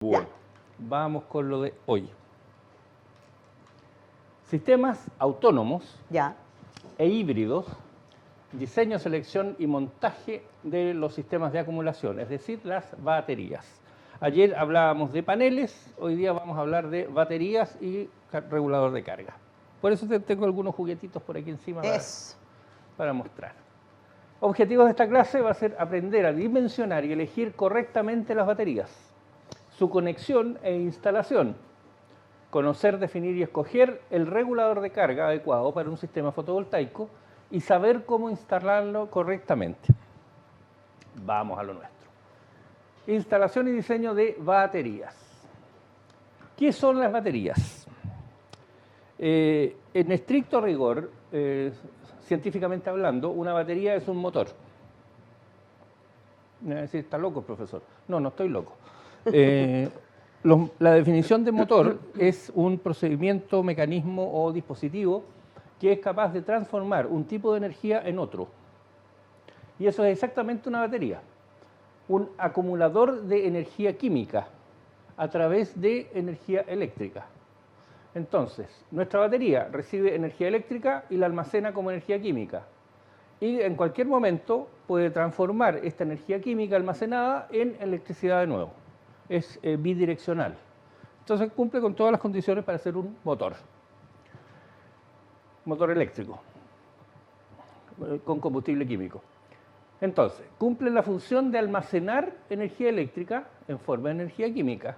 Bueno, vamos con lo de hoy. Sistemas autónomos e híbridos, diseño, selección y montaje de los sistemas de acumulación, es decir, las baterías. Ayer hablábamos de paneles, hoy día vamos a hablar de baterías y regulador de carga. Por eso tengo algunos juguetitos por aquí encima para mostrar. Objetivos de esta clase va a ser aprender a dimensionar y elegir correctamente las baterías, su conexión e instalación, conocer, definir y escoger el regulador de carga adecuado para un sistema fotovoltaico y saber cómo instalarlo correctamente. Vamos a lo nuestro. Instalación y diseño de baterías. ¿Qué son las baterías? En estricto rigor, científicamente hablando, una batería es un motor. Me va a decir, ¿está loco, profesor? No, no estoy loco. La definición de motor es un procedimiento, mecanismo o dispositivo que es capaz de transformar un tipo de energía en otro. Y eso es exactamente una batería. Un acumulador de energía química a través de energía eléctrica. Entonces, nuestra batería recibe energía eléctrica y la almacena como energía química. Y en cualquier momento puede transformar esta energía química almacenada en electricidad de nuevo. Es bidireccional. Entonces cumple con todas las condiciones para ser un motor. Motor eléctrico, con combustible químico. Entonces, cumple la función de almacenar energía eléctrica en forma de energía química.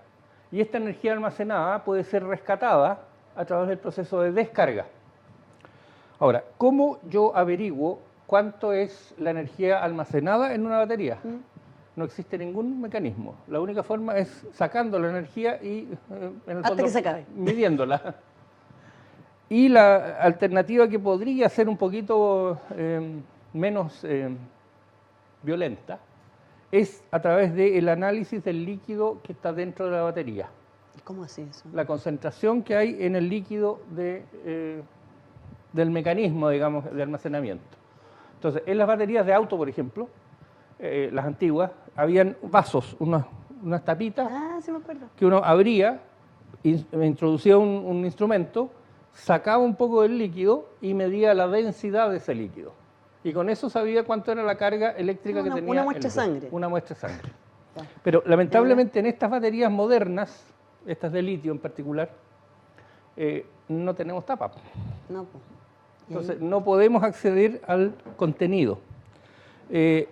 Y esta energía almacenada puede ser rescatada a través del proceso de descarga. Ahora, ¿cómo yo averiguo cuánto es la energía almacenada en una batería? No existe ningún mecanismo. La única forma es sacando la energía y en el fondo, que se acabe, midiéndola. Y la alternativa que podría ser un poquito menos violenta es a través del análisis del líquido que está dentro de la batería. ¿Cómo así eso? La concentración que hay en el líquido del mecanismo, digamos, de almacenamiento. Entonces, en las baterías de auto, por ejemplo, las antiguas, habían vasos, unas tapitas sí me acuerdo, que uno abría, introducía un instrumento, sacaba un poco del líquido y medía la densidad de ese líquido. Y con eso sabía cuánto era la carga eléctrica que tenía. Una muestra de sangre. Una muestra de sangre. Pero lamentablemente en estas baterías modernas, estas de litio en particular, no tenemos tapa. No, pues. Entonces no podemos acceder al contenido.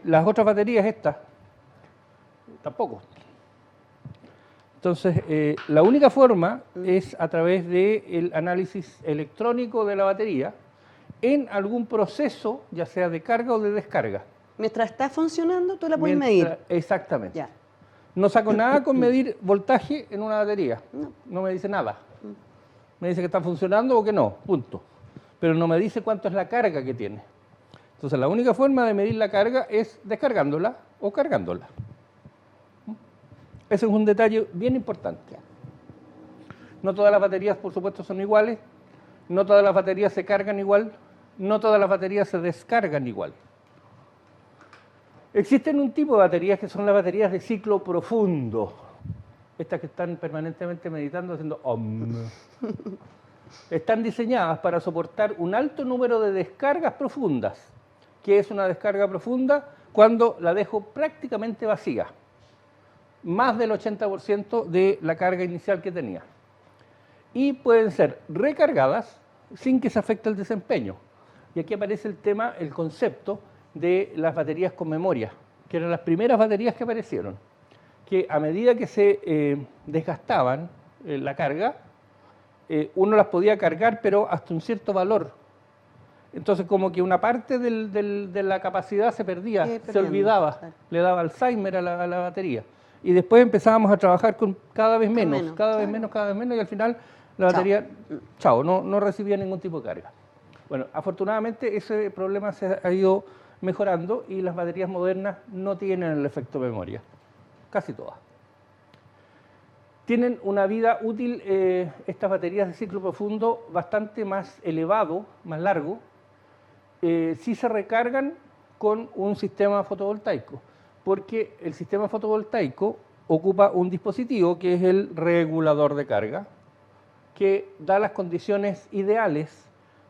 Las otras baterías estas, tampoco. Entonces, la única forma es a través del análisis electrónico de la batería en algún proceso, ya sea de carga o de descarga. Mientras está funcionando, tú la puedes medir. Exactamente. Ya. No saco nada con medir voltaje en una batería. No me dice nada. Me dice que está funcionando o que no, punto. Pero no me dice cuánto es la carga que tiene. Entonces, la única forma de medir la carga es descargándola o cargándola. Ese es un detalle bien importante. No todas las baterías, por supuesto, son iguales. No todas las baterías se cargan igual. No todas las baterías se descargan igual. Existen un tipo de baterías que son las baterías de ciclo profundo. Estas que están permanentemente meditando, haciendo OM. Están diseñadas para soportar un alto número de descargas profundas. ¿Qué es una descarga profunda? Cuando la dejo prácticamente vacía. Más del 80% de la carga inicial que tenía. Y pueden ser recargadas sin que se afecte el desempeño. Y aquí aparece el tema, el concepto de las baterías con memoria, que eran las primeras baterías que aparecieron, que a medida que se desgastaban la carga, uno las podía cargar, pero hasta un cierto valor. Entonces, como que una parte de la capacidad se perdía, se olvidaba, le daba Alzheimer a la batería. Y después empezábamos a trabajar con cada vez menos, cada vez menos, y al final la batería, no recibía ningún tipo de carga. Bueno, afortunadamente ese problema se ha ido mejorando y las baterías modernas no tienen el efecto memoria, casi todas. Tienen una vida útil, estas baterías de ciclo profundo, bastante más elevado, más largo, si se recargan con un sistema fotovoltaico, porque el sistema fotovoltaico ocupa un dispositivo que es el regulador de carga, que da las condiciones ideales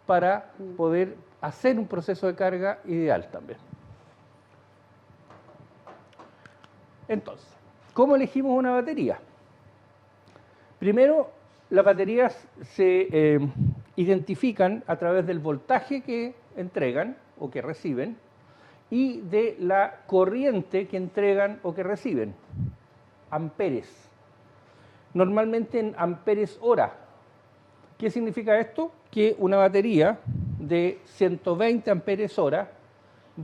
para poder hacer un proceso de carga ideal también. Entonces, ¿cómo elegimos una batería? Primero, las baterías se identifican a través del voltaje que entregan o que reciben y de la corriente que entregan o que reciben, amperes. Normalmente en amperes hora. ¿Qué significa esto? Que una batería de 120 amperes hora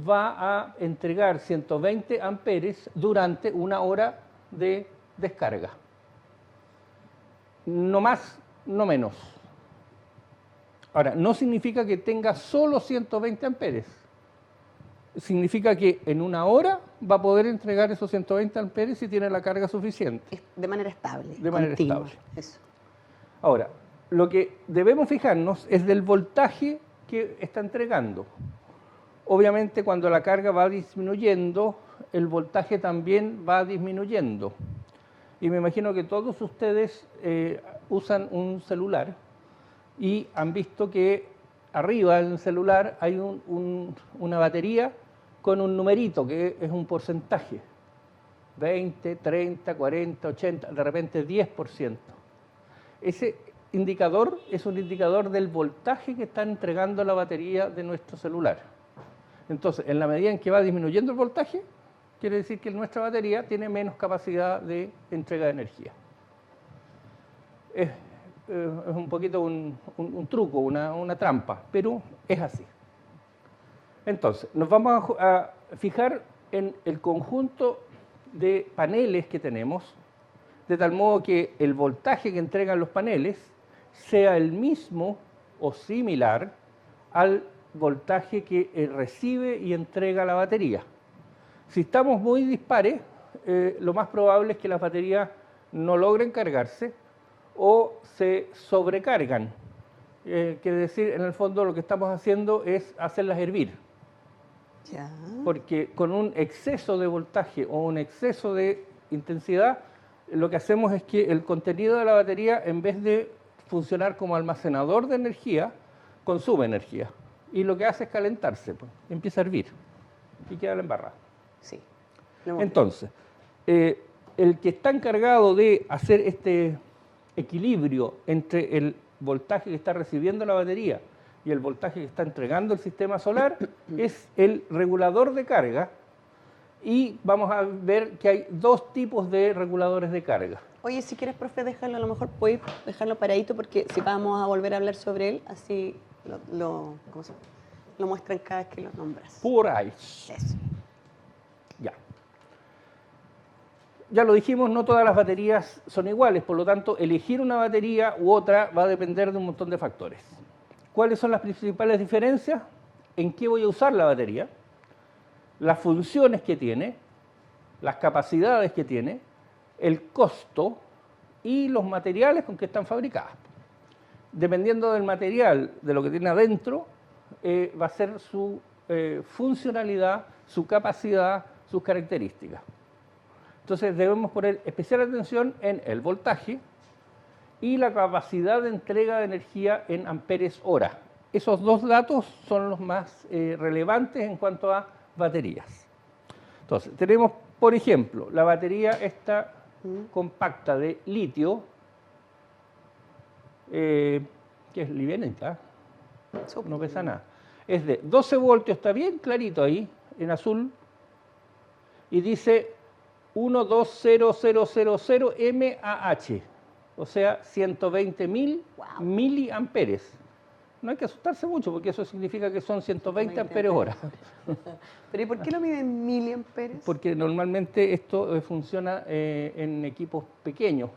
va a entregar 120 amperes durante una hora de descarga. No más, no menos. Ahora, no significa que tenga solo 120 amperes. Significa que en una hora va a poder entregar esos 120 amperes si tiene la carga suficiente. De manera estable. De manera continua. estable. Eso. Ahora, lo que debemos fijarnos es del voltaje que está entregando. Obviamente, cuando la carga va disminuyendo, el voltaje también va disminuyendo. Y me imagino que todos ustedes usan un celular y han visto que arriba del celular hay una batería con un numerito que es un porcentaje. 20, 30, 40, 80, de repente 10%. Ese indicador es un indicador del voltaje que está entregando la batería de nuestro celular. Entonces, en la medida en que va disminuyendo el voltaje, quiere decir que nuestra batería tiene menos capacidad de entrega de energía. Es un poquito un truco, una trampa, pero es así. Entonces, nos vamos a fijar en el conjunto de paneles que tenemos, de tal modo que el voltaje que entregan los paneles sea el mismo o similar al voltaje que recibe y entrega la batería. Si estamos muy dispares, lo más probable es que las baterías no logren cargarse o se sobrecargan. Quiere decir, en el fondo lo que estamos haciendo es hacerlas hervir. Ya. Porque con un exceso de voltaje o un exceso de intensidad, lo que hacemos es que el contenido de la batería, en vez de funcionar como almacenador de energía, consume energía. Y lo que hace es calentarse, pues, empieza a hervir y queda la embarrada. Sí. Entonces, el que está encargado de hacer este equilibrio entre el voltaje que está recibiendo la batería y el voltaje que está entregando el sistema solar es el regulador de carga, y vamos a ver que hay dos tipos de reguladores de carga. Oye, si quieres, profe, déjalo, a lo mejor puedes dejarlo paradito, porque si vamos a volver a hablar sobre él, así ¿cómo se llama? Lo muestran cada vez que lo nombras. Por ahí. Eso. Ya. Ya lo dijimos, no todas las baterías son iguales, por lo tanto, elegir una batería u otra va a depender de un montón de factores. ¿Cuáles son las principales diferencias? ¿En qué voy a usar la batería? Las funciones que tiene, las capacidades que tiene, el costo y los materiales con que están fabricadas. Dependiendo del material, de lo que tiene adentro, va a ser su funcionalidad, su capacidad, sus características. Entonces debemos poner especial atención en el voltaje y la capacidad de entrega de energía en amperes hora. Esos dos datos son los más relevantes en cuanto a baterías. Entonces, tenemos, por ejemplo, la batería esta compacta de litio, que es livianita, no pesa nada. Es de 12 voltios, está bien clarito ahí, en azul, y dice 12000 mAh, o sea, 120.000 miliamperes. No hay que asustarse mucho, porque eso significa que son 120 amperes hora. ¿Pero y por qué lo miden miliamperes? Porque normalmente esto funciona en equipos pequeños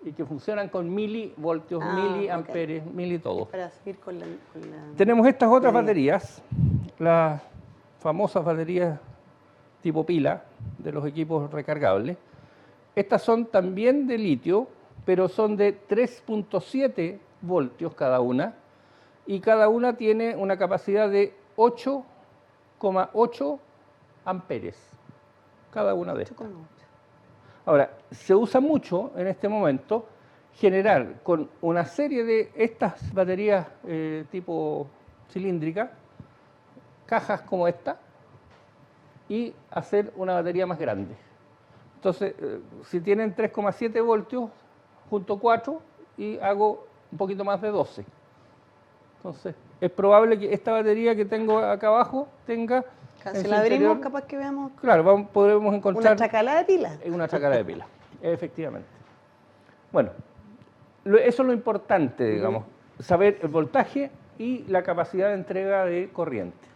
y que funcionan con milivoltios, miliamperes, mili todo. Para seguir con la... Tenemos estas otras baterías, las famosas baterías tipo pila de los equipos recargables. Estas son también de litio, pero son de 3.7 voltios cada una, y cada una tiene una capacidad de 8,8 amperes, cada una de estas. Ahora, se usa mucho en este momento generar con una serie de estas baterías tipo cilíndrica, cajas como esta, y hacer una batería más grande. Entonces, si tienen 3,7 voltios, junto 4 y hago un poquito más de 12. Entonces, es probable que esta batería que tengo acá abajo tenga... Si la abrimos, capaz que veamos... Claro, podremos encontrar... Una chacala de pilas. Una chacala de pilas, efectivamente. Bueno, eso es lo importante, digamos, saber el voltaje y la capacidad de entrega de corriente.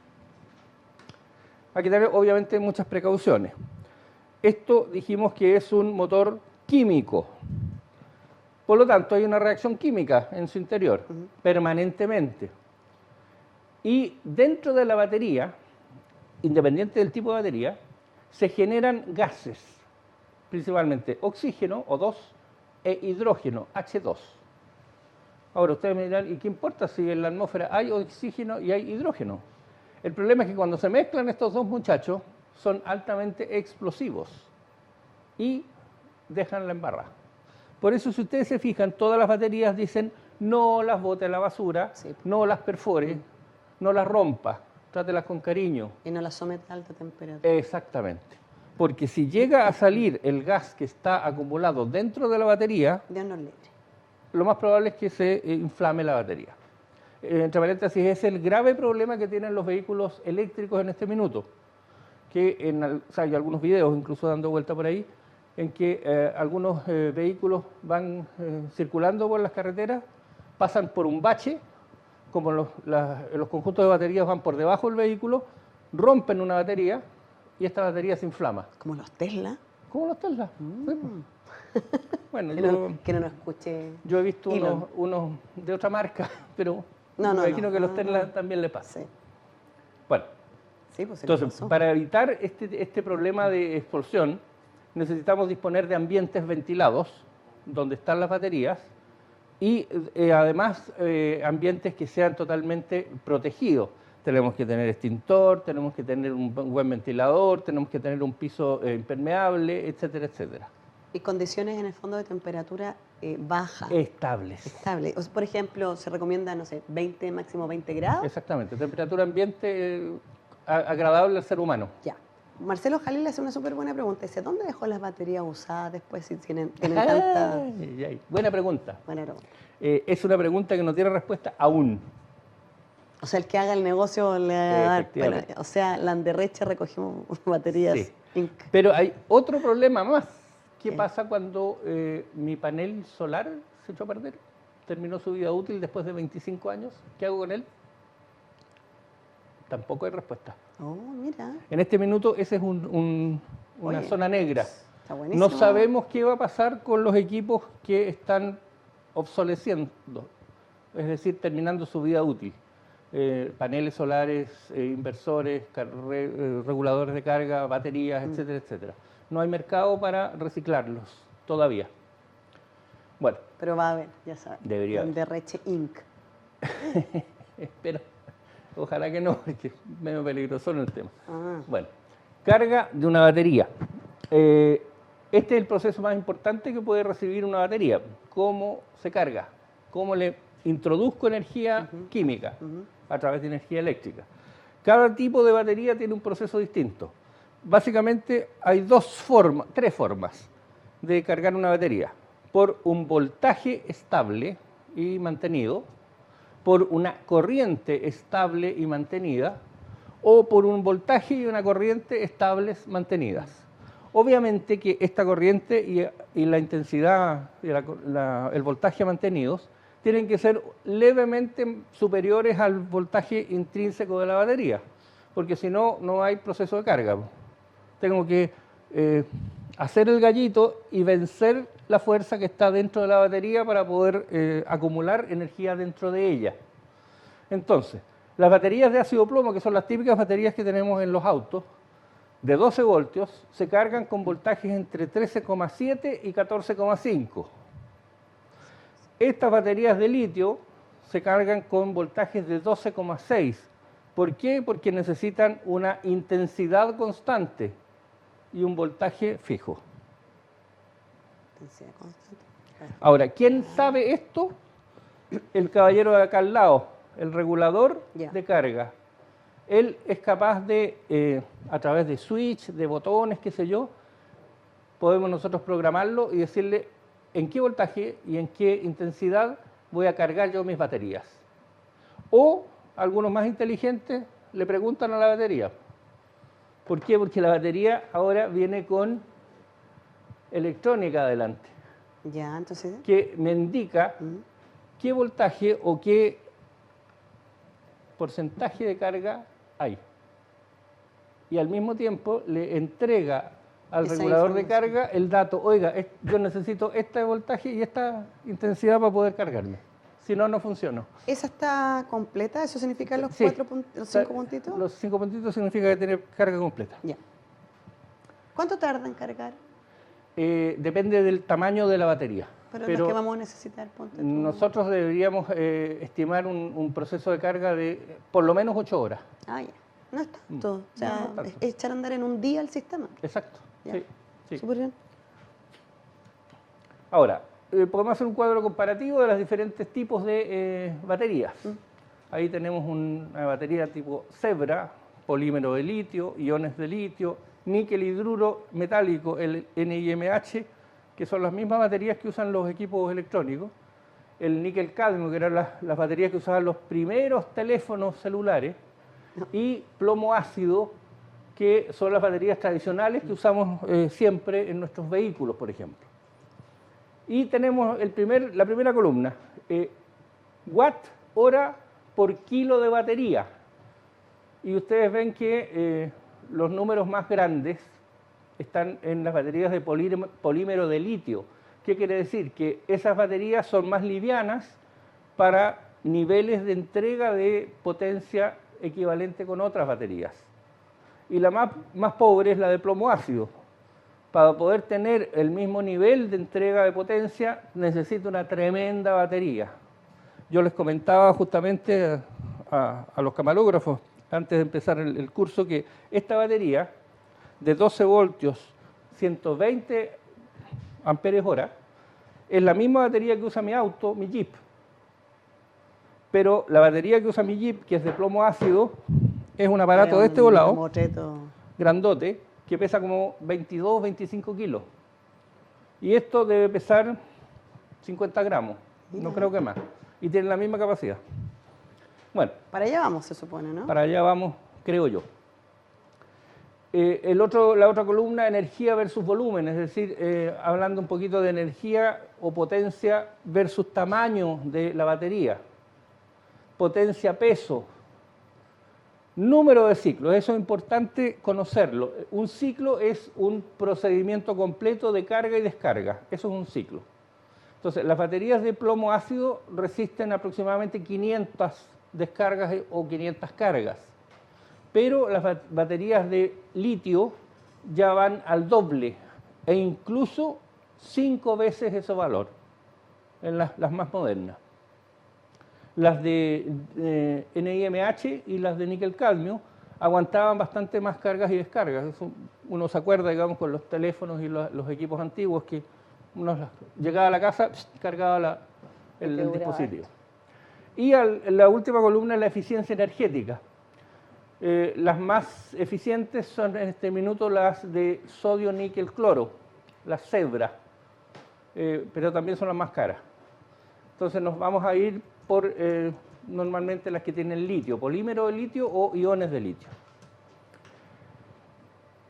Hay que tener, obviamente, muchas precauciones. Esto dijimos que es un motor químico. Por lo tanto, hay una reacción química en su interior, permanentemente. Y dentro de la batería, independiente del tipo de batería, se generan gases, principalmente oxígeno, O2, e hidrógeno, H2. Ahora, ustedes me dirán, ¿y qué importa si en la atmósfera hay oxígeno y hay hidrógeno? El problema es que cuando se mezclan estos dos muchachos, son altamente explosivos y dejan la embarrada. Por eso, si ustedes se fijan, todas las baterías dicen no las bote a la basura, sí, no las perfore, no las rompa, trátelas con cariño. Y no las someta a alta temperatura. Exactamente. Porque si llega a salir el gas que está acumulado dentro de la batería, Dios nos libre, lo más probable es que se inflame la batería. Entre paréntesis, es el grave problema que tienen los vehículos eléctricos en este minuto. Que hay algunos videos incluso dando vuelta por ahí, en que algunos vehículos van circulando por las carreteras, pasan por un bache, como los conjuntos de baterías van por debajo del vehículo, rompen una batería y esta batería se inflama. ¿Como los Tesla? Como los Tesla. Bueno, que no nos escuche. Yo he visto unos de otra marca, pero me imagino que a los Tesla también le pasa. Sí. Bueno, sí, pues entonces, para evitar este problema de explosión, necesitamos disponer de ambientes ventilados, donde están las baterías, y además ambientes que sean totalmente protegidos. Tenemos que tener extintor, tenemos que tener un buen ventilador, tenemos que tener un piso impermeable, etcétera, etcétera. Y condiciones en el fondo de temperatura baja. Estables. Estable. O sea, por ejemplo, se recomienda, no sé, 20, máximo 20 grados. Exactamente, temperatura ambiente agradable al ser humano. Ya. Marcelo Jalil hace una súper buena pregunta. Dice, ¿dónde dejó las baterías usadas después si tienen tanta...? Buena pregunta. Buena pregunta. Es una pregunta que no tiene respuesta aún. O sea, el que haga el negocio le va a dar... Bueno, o sea, Landerreche recogimos baterías. Sí. Pero hay otro problema más. ¿Qué pasa cuando mi panel solar se echó a perder? Terminó su vida útil después de 25 años. ¿Qué hago con él? Tampoco hay respuesta. Oh, mira. En este minuto esa es una zona negra. Está buenísimo. No sabemos qué va a pasar con los equipos que están obsoleciendo, es decir, terminando su vida útil. Paneles solares, inversores, reguladores de carga, baterías, etcétera, etcétera. No hay mercado para reciclarlos todavía. Bueno. Pero va a haber, ya sabes. Debería haber. Landerreche Inc. Espero. Ojalá que no, porque es medio peligroso en el tema. Bueno, carga de una batería. Este es el proceso más importante que puede recibir una batería. ¿Cómo se carga? ¿Cómo le introduzco energía química a través de energía eléctrica? Cada tipo de batería tiene un proceso distinto. Básicamente hay tres formas de cargar una batería. Por un voltaje estable y mantenido, por una corriente estable y mantenida, o por un voltaje y una corriente estables mantenidas. Obviamente que esta corriente y la intensidad y el voltaje mantenidos tienen que ser levemente superiores al voltaje intrínseco de la batería, porque si no, no hay proceso de carga. Tengo que hacer el gallito y vencer la fuerza que está dentro de la batería para poder acumular energía dentro de ella. Entonces, las baterías de ácido plomo, que son las típicas baterías que tenemos en los autos, de 12 voltios, se cargan con voltajes entre 13,7 y 14,5. Estas baterías de litio se cargan con voltajes de 12,6. ¿Por qué? Porque necesitan una intensidad constante y un voltaje fijo. intensidad constante. Claro. Ahora, ¿quién sabe esto? El caballero de acá al lado, el regulador Ya. de carga. Él es capaz de, a través de switch, de botones, qué sé yo, podemos nosotros programarlo y decirle en qué voltaje y en qué intensidad voy a cargar yo mis baterías. O algunos más inteligentes le preguntan a la batería. ¿Por qué? Porque la batería ahora viene con electrónica adelante, Ya, entonces. que me indica qué voltaje o qué porcentaje de carga hay. Y al mismo tiempo le entrega al Esa regulador de información. carga el dato, oiga, yo necesito este voltaje y esta intensidad para poder cargarme. Si no, no funciona. ¿Esa está completa? ¿Eso significa los Sí. los 5 puntitos? Los 5 puntitos significa que tiene carga completa. Ya. ¿Cuánto tarda en cargar? Depende del tamaño de la batería. Pero las que vamos a necesitar, ponte tú. Nosotros deberíamos estimar un proceso de carga de por lo menos 8 horas. Ah, ya. No es tanto. O sea, No, no es tanto. es echar a andar en un día el sistema. Exacto. Ya. Sí, sí. Súper bien. Ahora, podemos hacer un cuadro comparativo de los diferentes tipos de baterías. Ahí tenemos una batería tipo Zebra, polímero de litio, iones de litio, níquel hidruro metálico, el NiMH, que son las mismas baterías que usan los equipos electrónicos, el níquel cadmio, que eran las baterías que usaban los primeros teléfonos celulares, y plomo ácido, que son las baterías tradicionales que usamos siempre en nuestros vehículos, por ejemplo. Y tenemos la primera columna, watt hora por kilo de batería. Y ustedes ven que los números más grandes están en las baterías de polímero de litio. ¿Qué quiere decir? Que esas baterías son más livianas para niveles de entrega de potencia equivalente con otras baterías. Y la más pobre es la de plomo ácido. Para poder tener el mismo nivel de entrega de potencia necesita una tremenda batería. Yo les comentaba justamente a los camarógrafos antes de empezar el curso que esta batería de 12 voltios, 120 amperes hora, es la misma batería que usa mi auto, mi Jeep. Pero la batería que usa mi Jeep, que es de plomo ácido, es un aparato de este volado, Motreto. grandote, que pesa como 22, 25 kilos. Y esto debe pesar 50 gramos, no creo que más. Y tiene la misma capacidad. Bueno, Para allá vamos, se supone, ¿no? para allá vamos, creo yo. La otra columna, energía versus volumen, es decir, hablando un poquito de energía o potencia versus tamaño de la batería. Potencia, peso. Número de ciclos, eso es importante conocerlo. Un ciclo es un procedimiento completo de carga y descarga, eso es un ciclo. Entonces, las baterías de plomo ácido resisten aproximadamente 500 descargas o 500 cargas, pero las baterías de litio ya van al doble e incluso 5 veces ese valor en las más modernas. Las de NiMH y las de níquel cadmio aguantaban bastante más cargas y descargas. Eso uno se acuerda, digamos, con los teléfonos y los equipos antiguos que uno llegaba a la casa, cargaba el dispositivo. Y la última columna es la eficiencia energética. Las más eficientes son en este minuto las de sodio, níquel, cloro, las Zebra, pero también son las más caras. Entonces nos vamos a ir por normalmente las que tienen litio, polímero de litio o iones de litio.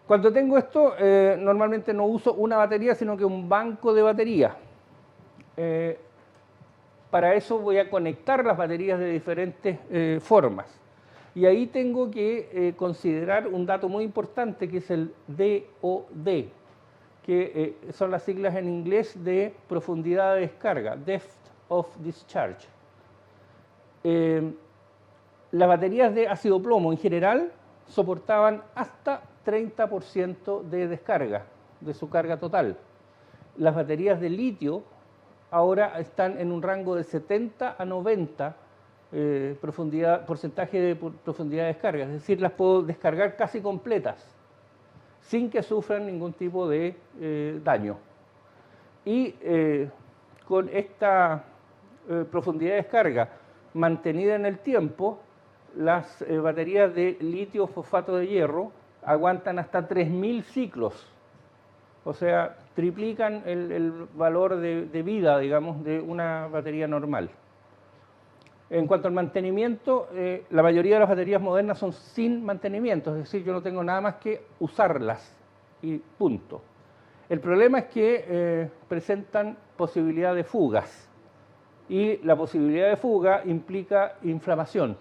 Cuando tengo esto, normalmente no uso una batería, sino que un banco de baterías. Para eso voy a conectar las baterías de diferentes formas. Y ahí tengo que considerar un dato muy importante, que es el DOD, que son las siglas en inglés de profundidad de descarga, Depth of Discharge. Las baterías de ácido plomo en general soportaban hasta 30% de descarga de su carga total. Las baterías de litio ahora están en un rango de 70 a 90 porcentaje de profundidad de descarga, es decir, las puedo descargar casi completas sin que sufran ningún tipo de daño. y con esta profundidad de descarga mantenida en el tiempo, las baterías de litio fosfato de hierro aguantan hasta 3000 ciclos. O sea, triplican el valor de vida, digamos, de una batería normal. En cuanto al mantenimiento, la mayoría de las baterías modernas son sin mantenimiento, es decir, yo no tengo nada más que usarlas y punto. El problema es que presentan posibilidad de fugas y la posibilidad de fuga implica inflamación.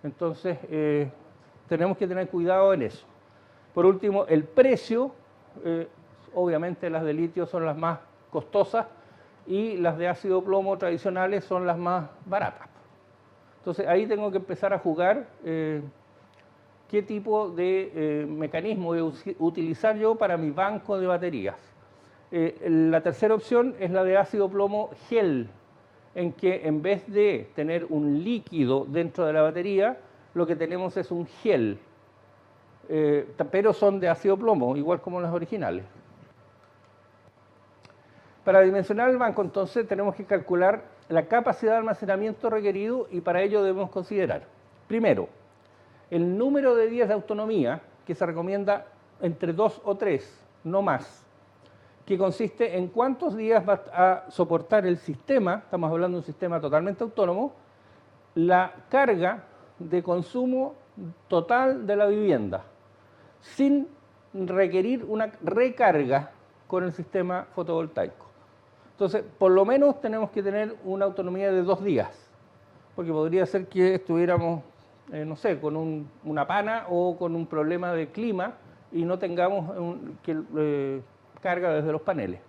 Entonces, tenemos que tener cuidado en eso. Por último, el precio, obviamente las de litio son las más costosas y las de ácido plomo tradicionales son las más baratas. Entonces, ahí tengo que empezar a jugar qué tipo de mecanismo de utilizar yo para mi banco de baterías. La tercera opción es la de ácido plomo gel, en que en vez de tener un líquido dentro de la batería, lo que tenemos es un gel, pero son de ácido plomo, igual como las originales. Para dimensionar el banco, entonces, tenemos que calcular la capacidad de almacenamiento requerido y para ello debemos considerar, primero, el número de días de autonomía, que se recomienda entre 2 o 3, no más, que consiste en cuántos días va a soportar el sistema, estamos hablando de un sistema totalmente autónomo, la carga de consumo total de la vivienda, sin requerir una recarga con el sistema fotovoltaico. Entonces, por lo menos tenemos que tener una autonomía de 2 días, porque podría ser que estuviéramos, no sé, con una pana o con un problema de clima y no tengamos carga desde los paneles.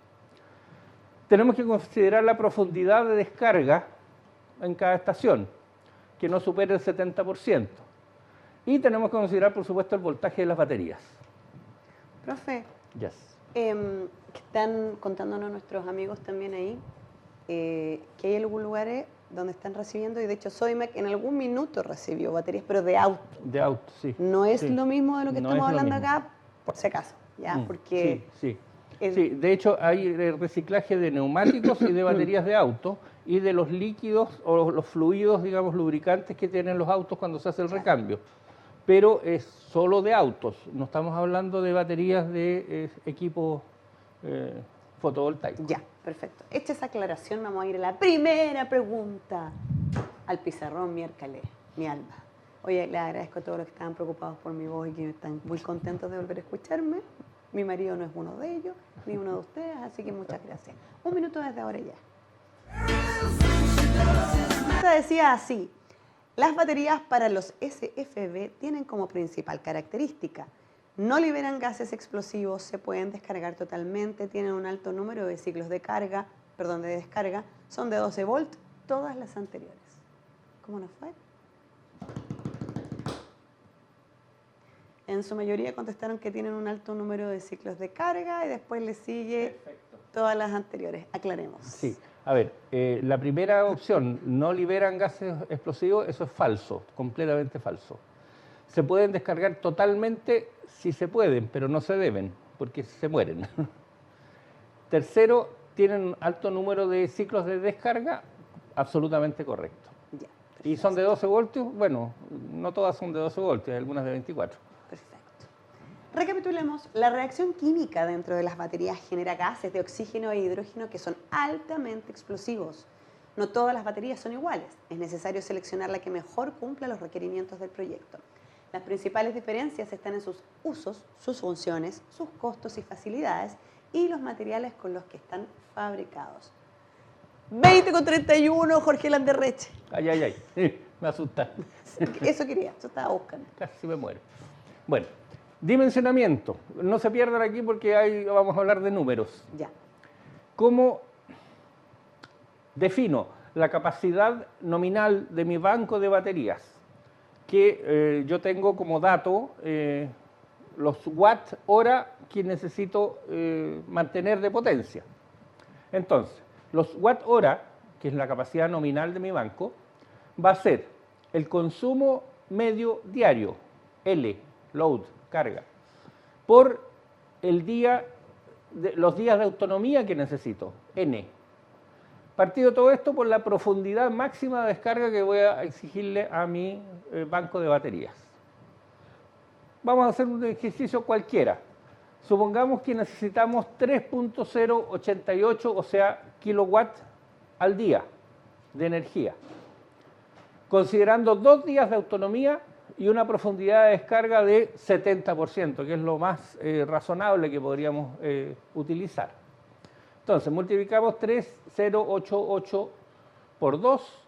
Tenemos que considerar la profundidad de descarga en cada estación, que no supere el 70%. Y tenemos que considerar, por supuesto, el voltaje de las baterías. Profe, Yes. están contándonos nuestros amigos también ahí que hay algunos lugares donde están recibiendo, y de hecho Soymac en algún minuto recibió baterías, pero de auto. De auto, sí. No es sí. lo mismo de lo que No estamos es lo hablando mismo. acá, por si acaso, ¿ya? Porque Sí. Sí, de hecho hay reciclaje de neumáticos y de baterías de auto y de los líquidos o los fluidos, digamos, lubricantes que tienen los autos cuando se hace el recambio. Pero es solo de autos, no estamos hablando de baterías de equipos fotovoltaicos. Ya, perfecto. Hecha esa aclaración, vamos a ir a la primera pregunta al pizarrón miércoles, mi alma. Oye, le agradezco a todos los que estaban preocupados por mi voz y que están muy contentos de volver a escucharme. Mi marido no es uno de ellos, ni uno de ustedes, así que muchas gracias. 1 minuto desde ahora ya. Esta decía así: las baterías para los SFB tienen como principal característica: no liberan gases explosivos, se pueden descargar totalmente, tienen un alto número de ciclos de descarga, son de 12 volts, todas las anteriores. ¿Cómo nos fue? En su mayoría contestaron que tienen un alto número de ciclos de carga y después le sigue todas las anteriores. Aclaremos. Sí, a ver, la primera opción, no liberan gases explosivos, eso es falso, completamente falso. Se pueden descargar totalmente si se pueden, pero no se deben, porque se mueren. Tercero, tienen alto número de ciclos de descarga, absolutamente correcto. Ya, ¿Y son de 12 voltios? Bueno, no todas son de 12 voltios, hay algunas de 24. perfecto. Recapitulemos. La reacción química dentro de las baterías genera gases de oxígeno e hidrógeno que son altamente explosivos. No todas las baterías son iguales. Es necesario seleccionar la que mejor cumpla los requerimientos del proyecto. Las principales diferencias están en sus usos, sus funciones, sus costos y facilidades y los materiales con los que están fabricados. 20:31, Jorge Landerreche. Ay, me asusta. Eso quería, eso estaba buscando. Casi me muero. Bueno, dimensionamiento. No se pierdan aquí porque ahí vamos a hablar de números. Ya. ¿Cómo defino la capacidad nominal de mi banco de baterías? Que yo tengo como dato los watt-hora que necesito mantener de potencia. Entonces, los watt-hora, que es la capacidad nominal de mi banco, va a ser el consumo medio diario, L, load, carga, por el día los días de autonomía que necesito, N. Partido todo esto por la profundidad máxima de descarga que voy a exigirle a mi banco de baterías. Vamos a hacer un ejercicio cualquiera. Supongamos que necesitamos 3.088, o sea, kilowatts al día de energía, considerando 2 días de autonomía y una profundidad de descarga de 70%, que es lo más razonable que podríamos utilizar. Entonces, multiplicamos 3.088 por 2,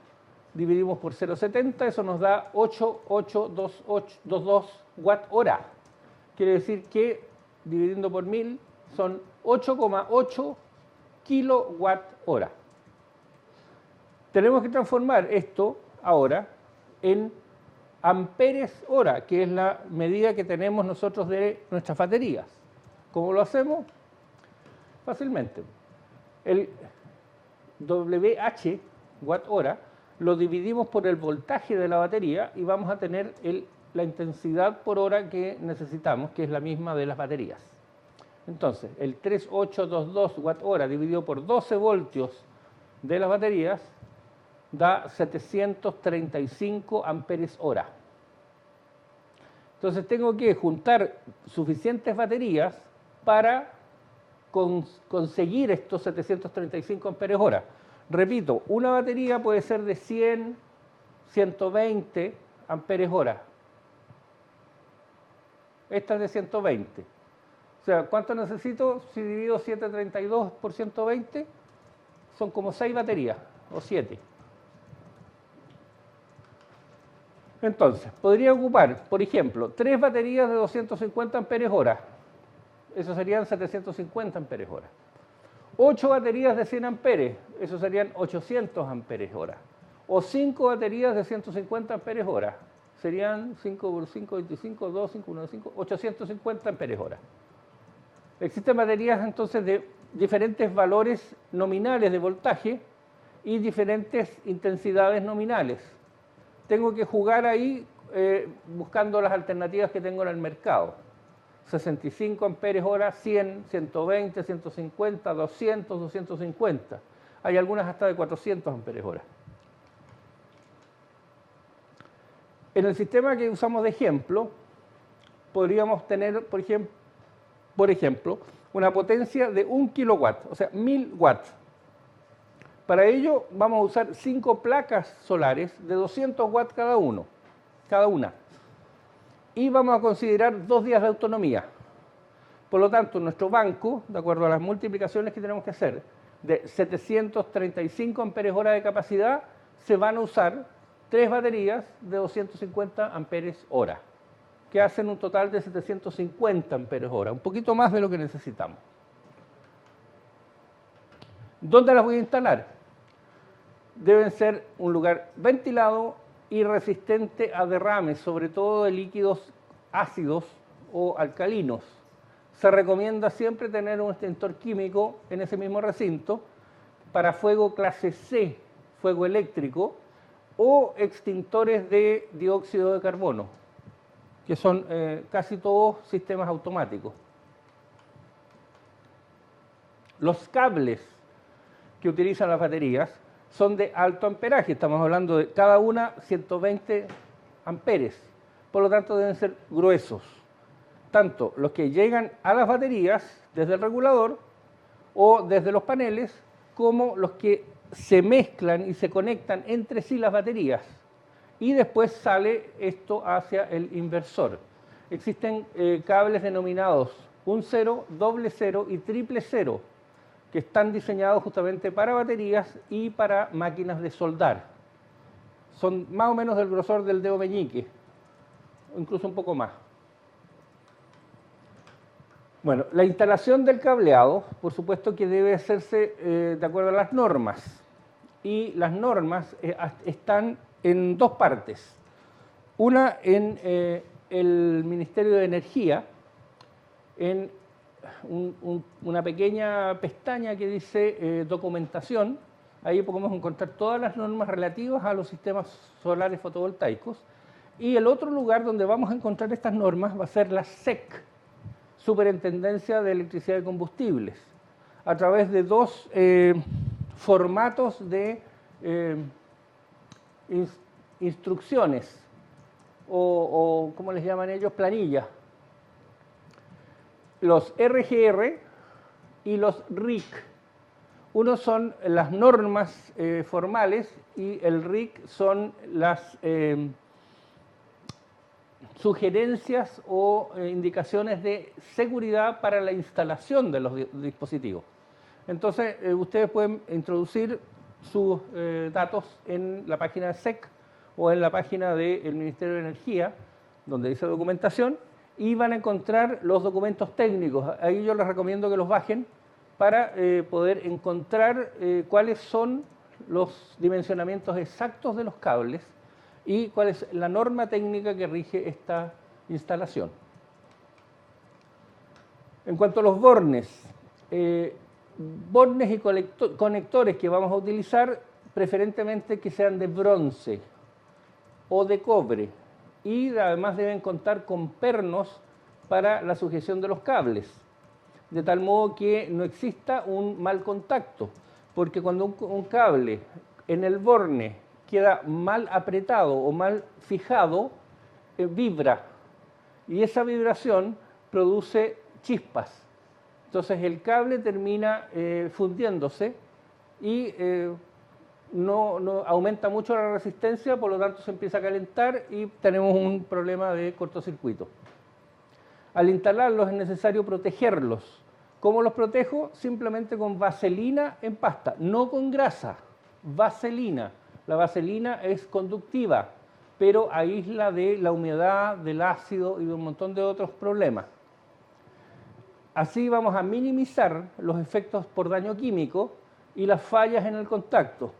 dividimos por 0.70, eso nos da 8.822 watt-hora. Quiere decir que, dividiendo por 1000, son 8,8 kilowatt-hora. Tenemos que transformar esto ahora en amperes hora, que es la medida que tenemos nosotros de nuestras baterías. ¿Cómo lo hacemos? Fácilmente. El WH, watt-hora, lo dividimos por el voltaje de la batería y vamos a tener la intensidad por hora que necesitamos, que es la misma de las baterías. Entonces, el 3822 watt-hora dividido por 12 voltios de las baterías da 735 amperes hora. Entonces tengo que juntar suficientes baterías para conseguir estos 735 amperes hora. Repito, una batería puede ser de 100, 120 amperes hora. Esta es de 120. O sea, ¿cuánto necesito? Si divido 732 por 120, son como 6 baterías, o 7. Entonces, podría ocupar, por ejemplo, 3 baterías de 250 amperes hora. Eso serían 750 amperes hora. 8 baterías de 100 amperes, eso serían 800 amperes hora. O 5 baterías de 150 amperes hora, serían 5 por 5, 25, 2, 5, 1, 5, 850 amperes hora. Existen baterías entonces de diferentes valores nominales de voltaje y diferentes intensidades nominales. Tengo que jugar ahí buscando las alternativas que tengo en el mercado. 65 amperes hora, 100, 120, 150, 200, 250. Hay algunas hasta de 400 amperes hora. En el sistema que usamos de ejemplo, podríamos tener, por ejemplo, una potencia de 1 kilowatt, o sea, 1000 watts. Para ello vamos a usar 5 placas solares de 200 watts cada una. Y vamos a considerar 2 días de autonomía. Por lo tanto, nuestro banco, de acuerdo a las multiplicaciones que tenemos que hacer, de 735 amperes hora de capacidad, se van a usar 3 baterías de 250 amperes hora, que hacen un total de 750 amperes hora, un poquito más de lo que necesitamos. ¿Dónde las voy a instalar? Deben ser un lugar ventilado y resistente a derrames, sobre todo de líquidos ácidos o alcalinos. Se recomienda siempre tener un extintor químico en ese mismo recinto para fuego clase C, fuego eléctrico, o extintores de dióxido de carbono, que son casi todos sistemas automáticos. Los cables que utilizan las baterías son de alto amperaje, estamos hablando de cada una 120 amperes, por lo tanto deben ser gruesos, tanto los que llegan a las baterías desde el regulador o desde los paneles, como los que se mezclan y se conectan entre sí las baterías, y después sale esto hacia el inversor. Existen cables denominados 1-0, doble 0 y triple 0, que están diseñados justamente para baterías y para máquinas de soldar. Son más o menos del grosor del dedo meñique, o incluso un poco más. Bueno, la instalación del cableado, por supuesto que debe hacerse de acuerdo a las normas. Y las normas están en 2 partes. Una en el Ministerio de Energía, en una pequeña pestaña que dice documentación. Ahí podemos encontrar todas las normas relativas a los sistemas solares fotovoltaicos. Y el otro lugar donde vamos a encontrar estas normas va a ser la SEC, Superintendencia de Electricidad y Combustibles, a través de dos formatos de instrucciones, o ¿cómo les llaman ellos? Planillas. Los RGR y los RIC. Uno son las normas formales y el RIC son las sugerencias o indicaciones de seguridad para la instalación de los dispositivos. Entonces, ustedes pueden introducir sus datos en la página de SEC o en la página del Ministerio de Energía, donde dice documentación, y van a encontrar los documentos técnicos. Ahí yo les recomiendo que los bajen para poder encontrar cuáles son los dimensionamientos exactos de los cables y cuál es la norma técnica que rige esta instalación. En cuanto a los bornes y conectores que vamos a utilizar, preferentemente que sean de bronce o de cobre, y además deben contar con pernos para la sujeción de los cables, de tal modo que no exista un mal contacto, porque cuando un cable en el borne queda mal apretado o mal fijado, vibra, y esa vibración produce chispas. Entonces el cable termina fundiéndose y no aumenta mucho la resistencia, por lo tanto se empieza a calentar y tenemos un problema de cortocircuito. Al instalarlos es necesario protegerlos. ¿Cómo los protejo? Simplemente con vaselina en pasta, no con grasa, vaselina. La vaselina es conductiva, pero aísla de la humedad, del ácido y de un montón de otros problemas. Así vamos a minimizar los efectos por daño químico y las fallas en el contacto.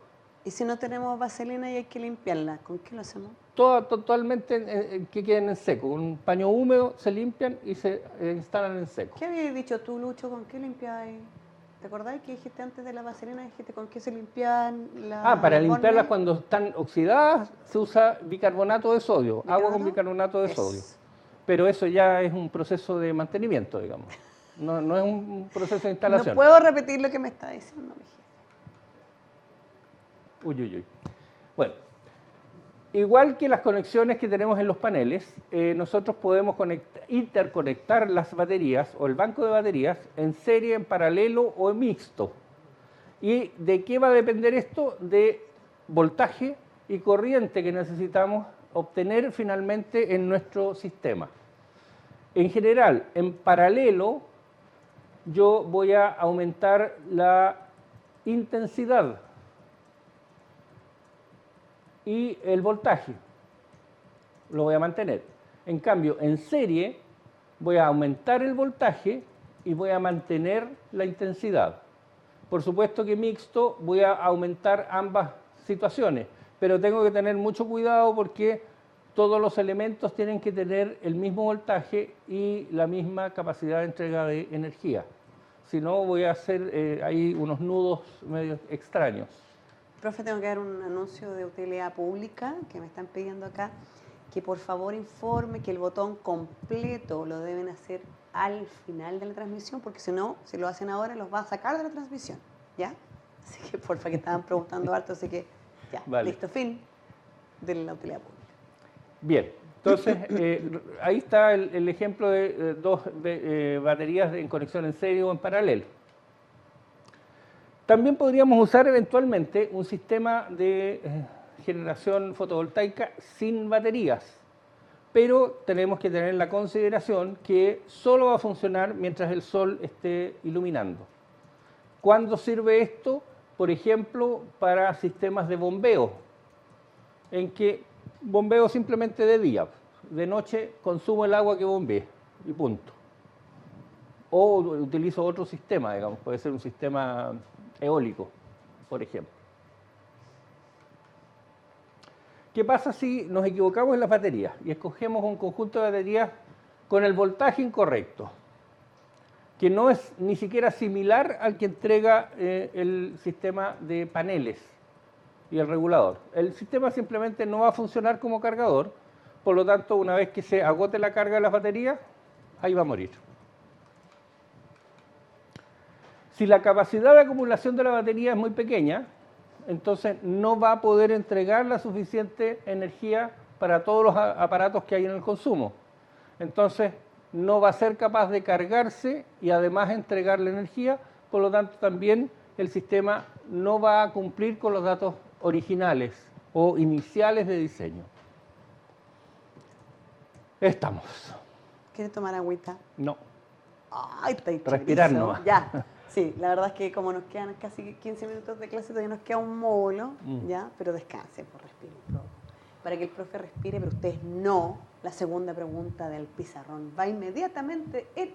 ¿Y si no tenemos vaselina y hay que limpiarla, con qué lo hacemos? Totalmente que queden en seco. Con un paño húmedo se limpian y se instalan en seco. ¿Qué habías dicho tú, Lucho? ¿Con qué limpiáis? ¿Te acordás que dijiste antes de la vaselina? Dijiste con qué se limpian las... Para limpiarlas cuando están oxidadas se usa bicarbonato de sodio, agua con bicarbonato de sodio. Pero eso ya es un proceso de mantenimiento, digamos. No es un proceso de instalación. No puedo repetir lo que me está diciendo, mi jefe. Uy. Bueno, igual que las conexiones que tenemos en los paneles, nosotros podemos interconectar las baterías o el banco de baterías en serie, en paralelo o en mixto. ¿Y de qué va a depender esto? De voltaje y corriente que necesitamos obtener finalmente en nuestro sistema. En general, en paralelo, yo voy a aumentar la intensidad y el voltaje lo voy a mantener. En cambio, en serie voy a aumentar el voltaje y voy a mantener la intensidad. Por supuesto que mixto voy a aumentar ambas situaciones, pero tengo que tener mucho cuidado porque todos los elementos tienen que tener el mismo voltaje y la misma capacidad de entrega de energía. Si no, voy a hacer ahí unos nudos medio extraños. Profe, tengo que dar un anuncio de utilidad pública que me están pidiendo acá, que por favor informe que el botón completo lo deben hacer al final de la transmisión, porque si no, si lo hacen ahora, los va a sacar de la transmisión, ¿ya? Así que porfa, que estaban preguntando harto, así que ya, vale. Listo, fin de la utilidad pública. Bien, entonces ahí está el ejemplo de dos baterías en conexión en serie o en paralelo. También podríamos usar eventualmente un sistema de generación fotovoltaica sin baterías, pero tenemos que tener la consideración que solo va a funcionar mientras el sol esté iluminando. ¿Cuándo sirve esto? Por ejemplo, para sistemas de bombeo, en que bombeo simplemente de día, de noche consumo el agua que bombee y punto. O utilizo otro sistema, digamos, puede ser un sistema eólico, por ejemplo. ¿Qué pasa si nos equivocamos en las baterías y escogemos un conjunto de baterías con el voltaje incorrecto, que no es ni siquiera similar al que entrega el sistema de paneles y el regulador? El sistema simplemente no va a funcionar como cargador, por lo tanto, una vez que se agote la carga de las baterías, ahí va a morir. Si la capacidad de acumulación de la batería es muy pequeña, entonces no va a poder entregar la suficiente energía para todos los aparatos que hay en el consumo. Entonces no va a ser capaz de cargarse y además entregar la energía, por lo tanto también el sistema no va a cumplir con los datos originales o iniciales de diseño. Estamos. ¿Quieres tomar agüita? No. Ay, está ahí Respirar chorizo. nomás. Ya. Sí, la verdad es que como nos quedan casi 15 minutos de clase, todavía nos queda un módulo, ¿ya? Pero descansen, por respirar un poco. Para que el profe respire, pero ustedes no. La segunda pregunta del pizarrón va inmediatamente en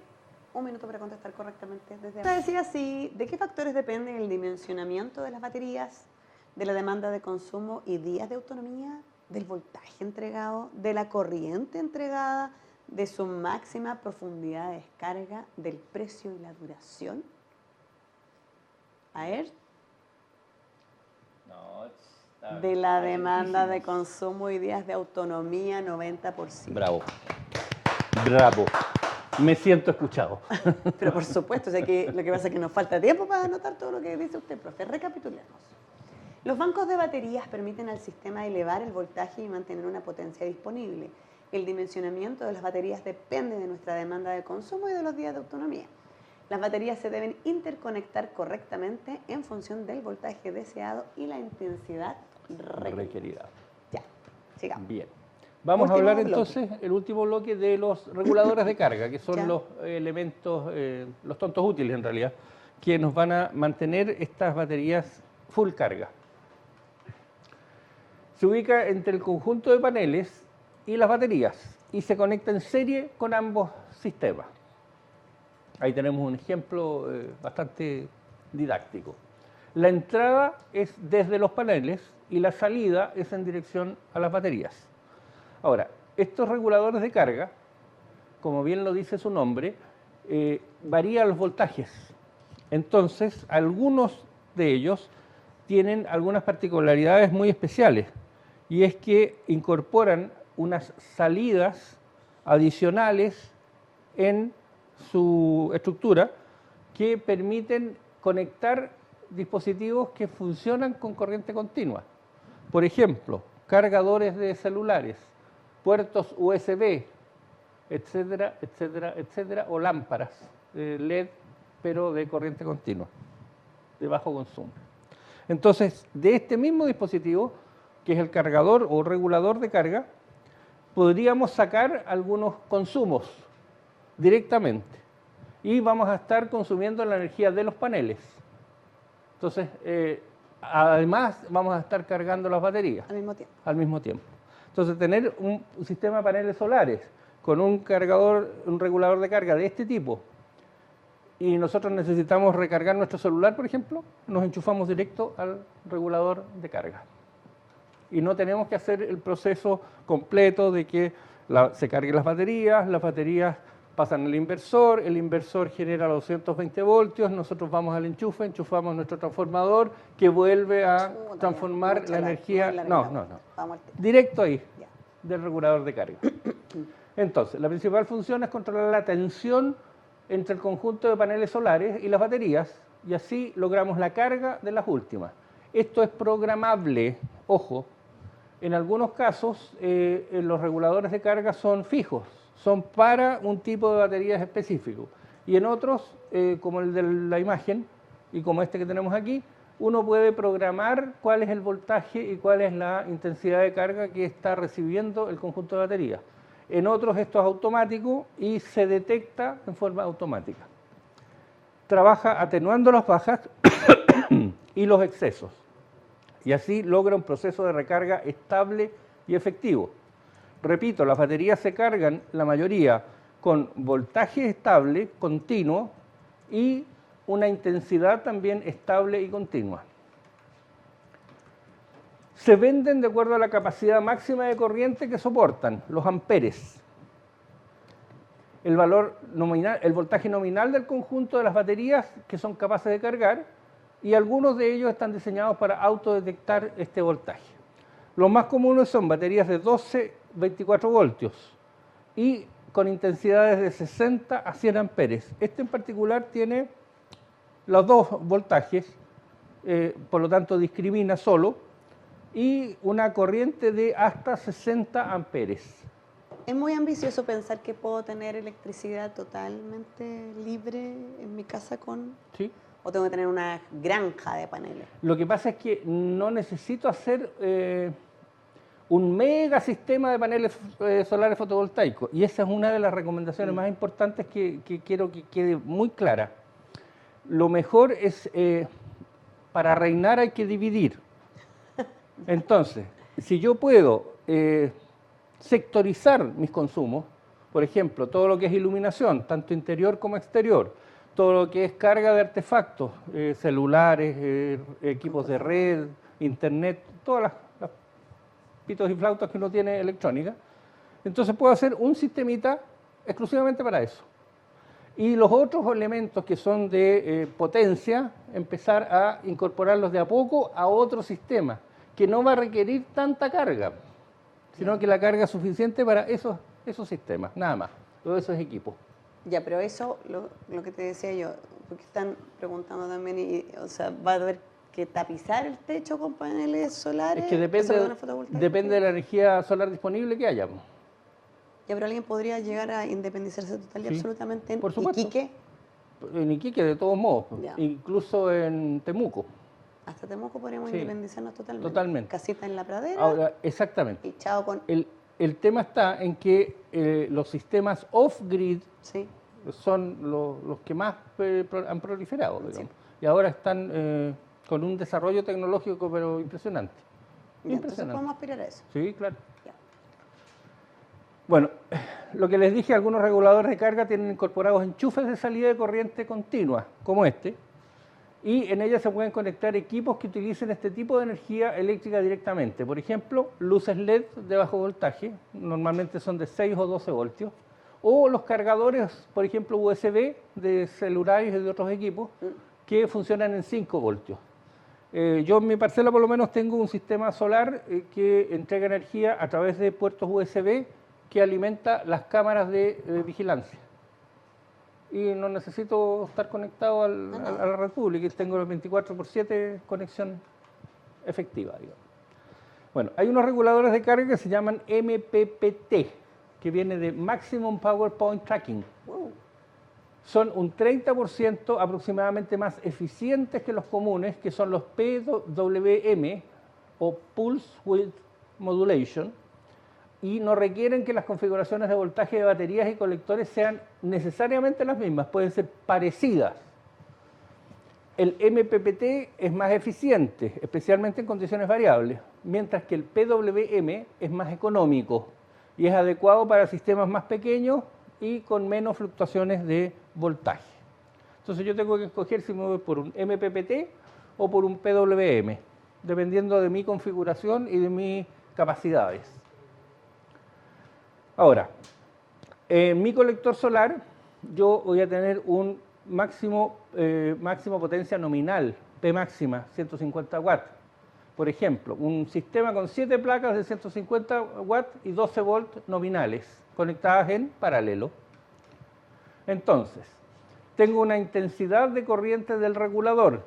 un minuto para contestar correctamente. Decía así, ¿de qué factores depende el dimensionamiento de las baterías, de la demanda de consumo y días de autonomía, del voltaje entregado, de la corriente entregada, de su máxima profundidad de descarga, del precio y la duración? A ver. De la demanda de consumo y días de autonomía, 90%. Bravo. Bravo. Me siento escuchado. Pero por supuesto, o sea que lo que pasa es que nos falta tiempo para anotar todo lo que dice usted, profe. Recapitulemos. Los bancos de baterías permiten al sistema elevar el voltaje y mantener una potencia disponible. El dimensionamiento de las baterías depende de nuestra demanda de consumo y de los días de autonomía. Las baterías se deben interconectar correctamente en función del voltaje deseado y la intensidad requerida. Ya, sigamos. Bien. Vamos a Último hablar bloque. entonces, el último bloque, de los reguladores de carga, que son Ya. los elementos, los tontos útiles en realidad, que nos van a mantener estas baterías full carga. Se ubica entre el conjunto de paneles y las baterías y se conecta en serie con ambos sistemas. Ahí tenemos un ejemplo bastante didáctico. La entrada es desde los paneles y la salida es en dirección a las baterías. Ahora, estos reguladores de carga, como bien lo dice su nombre, varían los voltajes. Entonces, algunos de ellos tienen algunas particularidades muy especiales, y es que incorporan unas salidas adicionales en su estructura que permiten conectar dispositivos que funcionan con corriente continua. Por ejemplo, cargadores de celulares, puertos USB, etcétera, etcétera, etcétera, o lámparas LED, pero de corriente continua, de bajo consumo. Entonces, de este mismo dispositivo, que es el cargador o regulador de carga, podríamos sacar algunos consumos directamente y vamos a estar consumiendo la energía de los paneles. Entonces, además vamos a estar cargando las baterías al mismo tiempo. Entonces, tener un sistema de paneles solares con un cargador, un regulador de carga de este tipo, y nosotros necesitamos recargar nuestro celular, por ejemplo, nos enchufamos directo al regulador de carga. Y no tenemos que hacer el proceso completo de que se carguen las baterías pasan al inversor, el inversor genera los 220 voltios, nosotros vamos al enchufe, enchufamos nuestro transformador que vuelve a transformar la energía. No. Directo ahí, del regulador de carga. Entonces, la principal función es controlar la tensión entre el conjunto de paneles solares y las baterías, y así logramos la carga de las últimas. Esto es programable, ojo. En algunos casos, los reguladores de carga son fijos, son para un tipo de baterías específico. Y en otros, como el de la imagen, y como este que tenemos aquí, uno puede programar cuál es el voltaje y cuál es la intensidad de carga que está recibiendo el conjunto de baterías. En otros esto es automático y se detecta en forma automática. Trabaja atenuando las bajas y los excesos. Y así logra un proceso de recarga estable y efectivo. Repito, las baterías se cargan, la mayoría, con voltaje estable, continuo, y una intensidad también estable y continua. Se venden de acuerdo a la capacidad máxima de corriente que soportan, los amperes. El valor nominal, el voltaje nominal del conjunto de las baterías que son capaces de cargar, y algunos de ellos están diseñados para autodetectar este voltaje. Los más comunes son baterías de 12-24 voltios y con intensidades de 60 a 100 amperes. Este en particular tiene los dos voltajes, por lo tanto discrimina solo, y una corriente de hasta 60 amperes. Es muy ambicioso pensar que puedo tener electricidad totalmente libre en mi casa con... ¿Sí? ¿O tengo que tener una granja de paneles? Lo que pasa es que no necesito hacer un mega sistema de paneles solares fotovoltaicos, y esa es una de las recomendaciones más importantes que quiero que quede muy clara. Lo mejor es, para reinar hay que dividir. Entonces, si yo puedo sectorizar mis consumos, por ejemplo, todo lo que es iluminación, tanto interior como exterior, todo lo que es carga de artefactos, celulares, equipos de red, internet, todas las pitos y flautas que uno tiene electrónica, entonces puedo hacer un sistemita exclusivamente para eso. Y los otros elementos que son de potencia, empezar a incorporarlos de a poco a otro sistema, que no va a requerir tanta carga, sino que la carga es suficiente para esos sistemas, nada más, todos esos equipos. Ya, pero eso, lo que te decía yo, porque están preguntando también, o sea, va a haber que tapizar el techo con paneles solares. Es que depende de la energía solar disponible que haya. Ya, pero alguien podría llegar a independizarse total y absolutamente en Iquique. En Iquique, de todos modos, incluso en Temuco. Hasta Temuco podríamos independizarnos totalmente. Totalmente. Casita en la pradera. Ahora, exactamente. Y chao con... El tema está en que los sistemas off-grid son los que más han proliferado, digamos. Y ahora están con un desarrollo tecnológico pero impresionante. Entonces podemos aspirar a eso. Sí, claro. Ya. Bueno, lo que les dije, algunos reguladores de carga tienen incorporados enchufes de salida de corriente continua, como este, y en ellas se pueden conectar equipos que utilicen este tipo de energía eléctrica directamente. Por ejemplo, luces LED de bajo voltaje, normalmente son de 6 o 12 voltios, o los cargadores, por ejemplo, USB de celulares y de otros equipos que funcionan en 5 voltios. Yo en mi parcela por lo menos tengo un sistema solar que entrega energía a través de puertos USB que alimenta las cámaras de vigilancia. Y no necesito estar conectado a la red pública, tengo el 24/7 conexión efectiva, digamos. Bueno, hay unos reguladores de carga que se llaman MPPT, que viene de Maximum Power Point Tracking. Son un 30% aproximadamente más eficientes que los comunes, que son los PWM o Pulse Width Modulation, y no requieren que las configuraciones de voltaje de baterías y colectores sean necesariamente las mismas, pueden ser parecidas. El MPPT es más eficiente, especialmente en condiciones variables, mientras que el PWM es más económico y es adecuado para sistemas más pequeños y con menos fluctuaciones de voltaje. Entonces yo tengo que escoger si me voy por un MPPT o por un PWM, dependiendo de mi configuración y de mis capacidades. Ahora, en mi colector solar yo voy a tener un máxima potencia nominal, P máxima, 150 watts. Por ejemplo, un sistema con 7 placas de 150 watts y 12 volts nominales, conectadas en paralelo. Entonces, tengo una intensidad de corriente del regulador.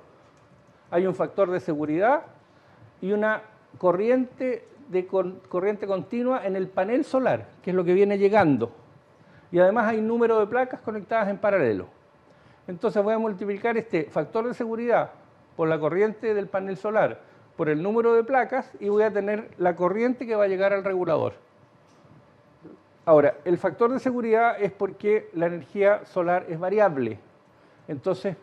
Hay un factor de seguridad y una corriente continua en el panel solar, que es lo que viene llegando. Y además hay número de placas conectadas en paralelo. Entonces voy a multiplicar este factor de seguridad por la corriente del panel solar, por el número de placas, y voy a tener la corriente que va a llegar al regulador. Ahora, el factor de seguridad es porque la energía solar es variable. Entonces,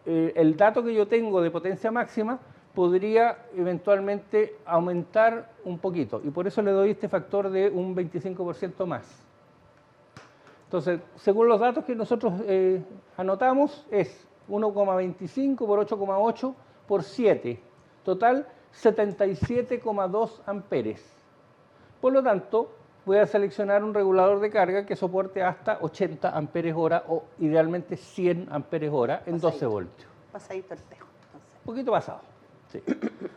el dato que yo tengo de potencia máxima podría eventualmente aumentar un poquito, y por eso le doy este factor de un 25% más. Entonces, según los datos que nosotros anotamos, es 1,25 por 8,8 por 7, total 77,2 amperes. Por lo tanto, voy a seleccionar un regulador de carga que soporte hasta 80 amperes hora o idealmente 100 amperes hora en 12 voltios. Pasadito el tejo. Un poquito pasado. Sí.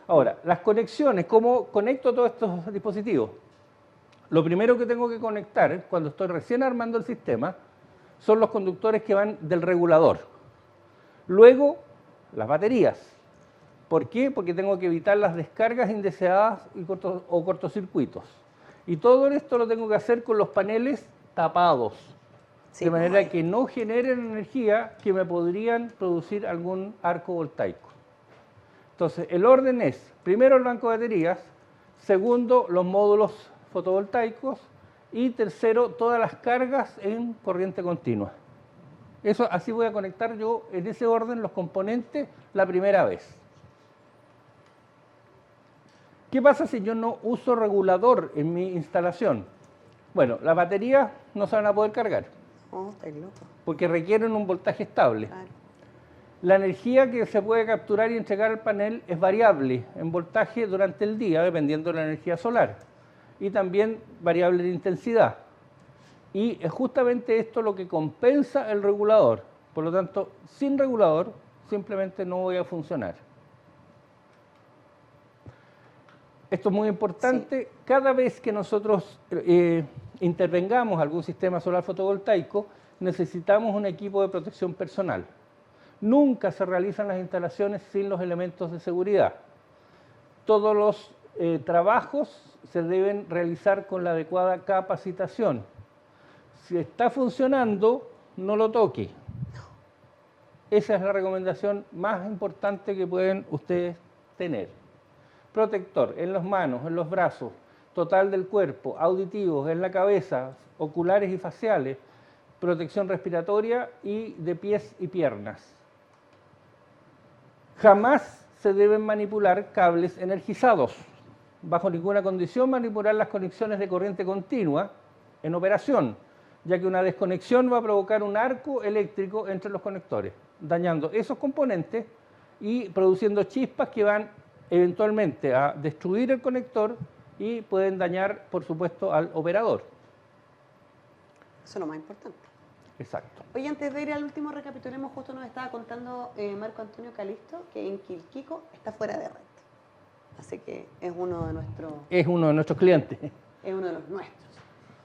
Ahora, las conexiones, ¿cómo conecto todos estos dispositivos? Lo primero que tengo que conectar cuando estoy recién armando el sistema son los conductores que van del regulador. Luego las baterías. ¿Por qué? Porque tengo que evitar las descargas indeseadas o cortocircuitos. Y todo esto lo tengo que hacer con los paneles tapados, Sí, de pues, manera que no generen energía que me podrían producir algún arco voltaico. Entonces, el orden es, primero el banco de baterías, segundo los módulos fotovoltaicos y tercero todas las cargas en corriente continua. Eso, así voy a conectar yo en ese orden los componentes la primera vez. ¿Qué pasa si yo no uso regulador en mi instalación? Bueno, las baterías no se van a poder cargar Oh, estáis loco. porque requieren un voltaje estable. Claro. La energía que se puede capturar y entregar al panel es variable en voltaje durante el día, dependiendo de la energía solar, y también variable de intensidad. Y es justamente esto lo que compensa el regulador. Por lo tanto, sin regulador simplemente no voy a funcionar. Esto es muy importante. Sí. Cada vez que nosotros intervengamos algún sistema solar fotovoltaico, necesitamos un equipo de protección personal. Nunca se realizan las instalaciones sin los elementos de seguridad. Todos los trabajos se deben realizar con la adecuada capacitación. Si está funcionando, no lo toque. Esa es la recomendación más importante que pueden ustedes tener. Protector en las manos, en los brazos, total del cuerpo, auditivos, en la cabeza, oculares y faciales, protección respiratoria y de pies y piernas. Jamás se deben manipular cables energizados. Bajo ninguna condición manipular las conexiones de corriente continua en operación, ya que una desconexión va a provocar un arco eléctrico entre los conectores, dañando esos componentes y produciendo chispas que van eventualmente a destruir el conector y pueden dañar, por supuesto, al operador. Eso es lo más importante. Exacto. Oye, antes de ir al último, recapitulemos, justo nos estaba contando Marco Antonio Calisto que en Quilquico está fuera de red. Así que es uno de nuestros... Es uno de nuestros clientes. Es uno de los nuestros.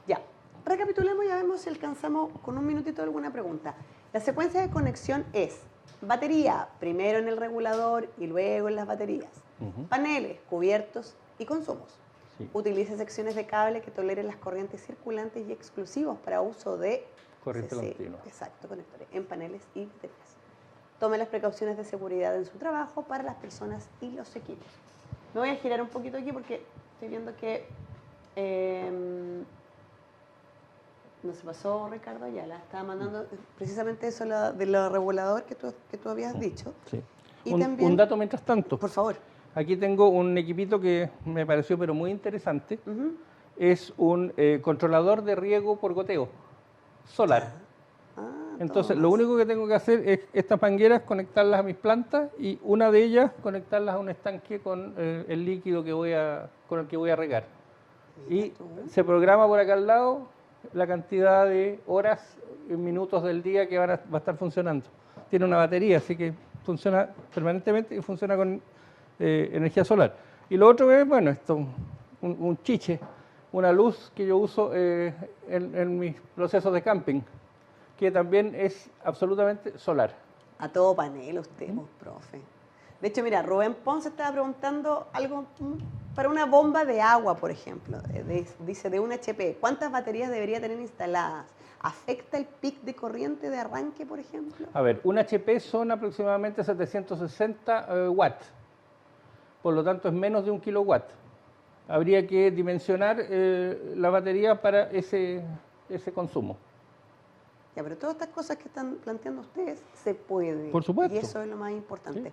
Ya, recapitulemos y ya vemos si alcanzamos con un minutito alguna pregunta. La secuencia de conexión es batería, primero en el regulador y luego en las baterías. Paneles, cubiertos y consumos. Sí. Utilice secciones de cable que toleren las corrientes circulantes y exclusivos para uso de corriente continua. Exacto, conectores en paneles y baterías. Tome las precauciones de seguridad en su trabajo para las personas y los equipos. Me voy a girar un poquito aquí porque estoy viendo que no se pasó Ricardo Ayala, estaba mandando precisamente eso de lo regulador que tú habías dicho. Sí. Y un dato mientras tanto. Por favor. Aquí tengo un equipito que me pareció pero muy interesante. Es un controlador de riego por goteo solar. Entonces, lo único que tengo que hacer es estas mangueras conectarlas a mis plantas y una de ellas conectarlas a un estanque con el líquido con el que voy a regar. Y se programa por acá al lado la cantidad de horas y minutos del día que va a estar funcionando. Tiene una batería, así que funciona permanentemente y funciona con energía solar. Y lo otro es, bueno, esto, un chiche, una luz que yo uso en mis procesos de camping, que también es absolutamente solar. A todo panel usted, profe. De hecho, mira, Rubén Ponce estaba preguntando algo para una bomba de agua, por ejemplo. Dice, de un HP, ¿cuántas baterías debería tener instaladas? ¿Afecta el pic de corriente de arranque, por ejemplo? A ver, un HP son aproximadamente 760 watts. Por lo tanto, es menos de 1 kilowatt. Habría que dimensionar la batería para ese consumo. Ya, pero todas estas cosas que están planteando ustedes se pueden. Por supuesto. Y eso es lo más importante. Sí.